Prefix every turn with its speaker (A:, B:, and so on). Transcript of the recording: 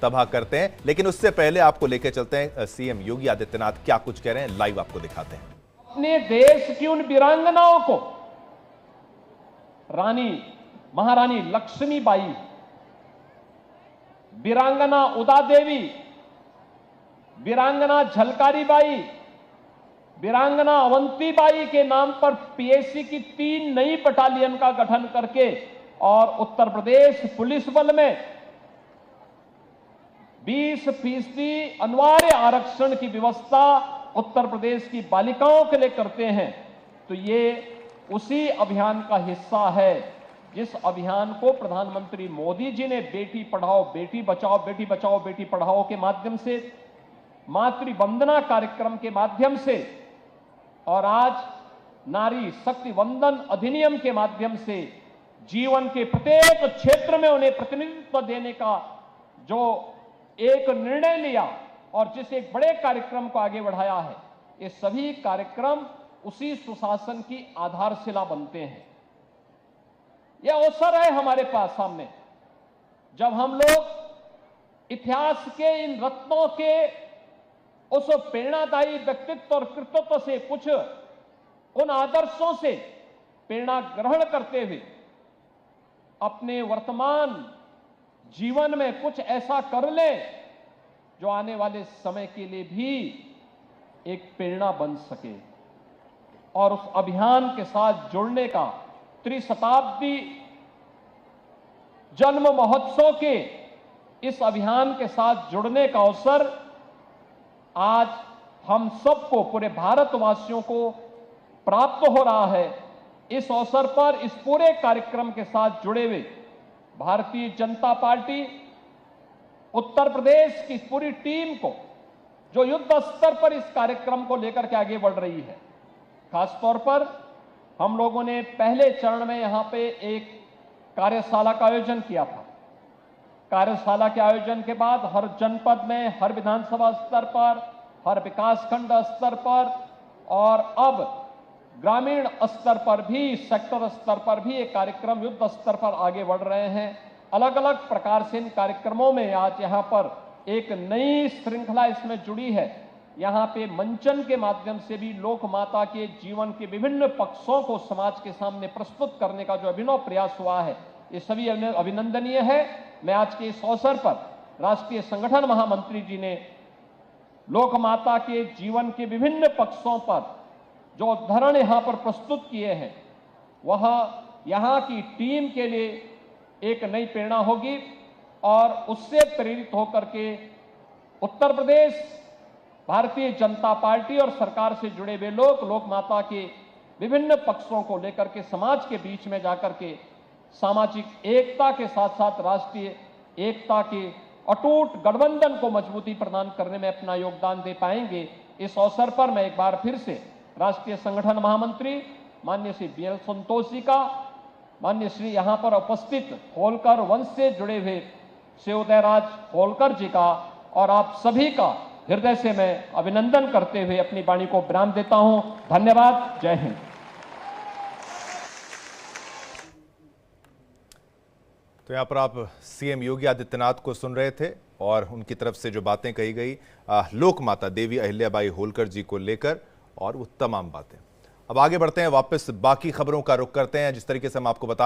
A: तबाह करते हैं। लेकिन उससे पहले आपको लेकर चलते हैं सीएम योगी आदित्यनाथ क्या कुछ कह रहे हैं, लाइव आपको दिखाते हैं।
B: अपने देश की उन वीरांगनाओं को, रानी महारानी लक्ष्मीबाई, वीरांगना उदा देवी, वीरांगना झलकारी बाई, वीरांगना अवंतीबाई के नाम पर पीएसी की 3 नई बटालियन का गठन करके और उत्तर प्रदेश पुलिस बल में 20% अनिवार्य आरक्षण की व्यवस्था उत्तर प्रदेश की बालिकाओं के लिए करते हैं, तो ये उसी अभियान का हिस्सा है जिस अभियान को प्रधानमंत्री मोदी जी ने बेटी पढ़ाओ बेटी बचाओ, बेटी बचाओ बेटी पढ़ाओ के माध्यम से, मातृ वंदना कार्यक्रम के माध्यम से और आज नारी शक्ति वंदन अधिनियम के माध्यम से जीवन के प्रत्येक क्षेत्र में उन्हें प्रतिनिधित्व देने का जो एक निर्णय लिया और जिस एक बड़े कार्यक्रम को आगे बढ़ाया है, ये सभी कार्यक्रम उसी सुशासन की आधारशिला बनते हैं। यह अवसर है हमारे पास सामने, जब हम लोग इतिहास के इन रत्नों के उस प्रेरणादायी व्यक्तित्व और कृतित्व से, कुछ उन आदर्शों से प्रेरणा ग्रहण करते हुए अपने वर्तमान जीवन में कुछ ऐसा कर ले जो आने वाले समय के लिए भी एक प्रेरणा बन सके। और उस अभियान के साथ जुड़ने का, त्रिशताब्दी जन्म महोत्सव के इस अभियान के साथ जुड़ने का अवसर आज हम सबको, पूरे भारतवासियों को प्राप्त हो रहा है। इस अवसर पर इस पूरे कार्यक्रम के साथ जुड़े हुए भारतीय जनता पार्टी उत्तर प्रदेश की पूरी टीम को, जो युद्ध स्तर पर इस कार्यक्रम को लेकर के आगे बढ़ रही है, खासतौर पर हम लोगों ने पहले चरण में यहां पे एक कार्यशाला का आयोजन किया था। कार्यशाला के आयोजन के बाद हर जनपद में, हर विधानसभा स्तर पर, हर विकासखंड स्तर पर और अब ग्रामीण स्तर पर भी, सेक्टर स्तर पर भी एक कार्यक्रम युद्ध स्तर पर आगे बढ़ रहे हैं। अलग अलग प्रकार से इन कार्यक्रमों में आज यहां पर एक नई श्रृंखला इसमें जुड़ी है। यहां पे मंचन के माध्यम से भी लोक माता के जीवन के विभिन्न पक्षों को समाज के सामने प्रस्तुत करने का जो अभिनव प्रयास हुआ है, ये सभी अभिनंदनीय है। मैं आज के इस अवसर पर राष्ट्रीय संगठन महामंत्री जी ने लोक माता के जीवन के विभिन्न पक्षों पर जो उदाहरण यहां पर प्रस्तुत किए हैं, वह यहां की टीम के लिए एक नई प्रेरणा होगी और उससे प्रेरित होकर के उत्तर प्रदेश भारतीय जनता पार्टी और सरकार से जुड़े हुए लोग लोक माता के विभिन्न पक्षों को लेकर के समाज के बीच में जाकर के सामाजिक एकता के साथ साथ राष्ट्रीय एकता के अटूट गठबंधन को मजबूती प्रदान करने में अपना योगदान दे पाएंगे। इस अवसर पर मैं एक बार फिर से राष्ट्रीय संगठन महामंत्री माननीय श्री BL संतोष जी का, माननीय श्री यहां पर उपस्थित होलकर वंश से जुड़े हुए श्री उदयराज होलकर जी का और आप सभी का हृदय से मैं अभिनंदन करते हुए अपनी वाणी को विराम देता हूं। धन्यवाद। जय हिंद।
A: तो यहां पर आप सीएम योगी आदित्यनाथ को सुन रहे थे और उनकी तरफ से जो बातें कही गई लोक माता देवी अहिल्याबाई होलकर जी को लेकर, और वो तमाम बातें। अब आगे बढ़ते हैं, वापस बाकी खबरों का रुख करते हैं। जिस तरीके से हम आपको बता रहे हैं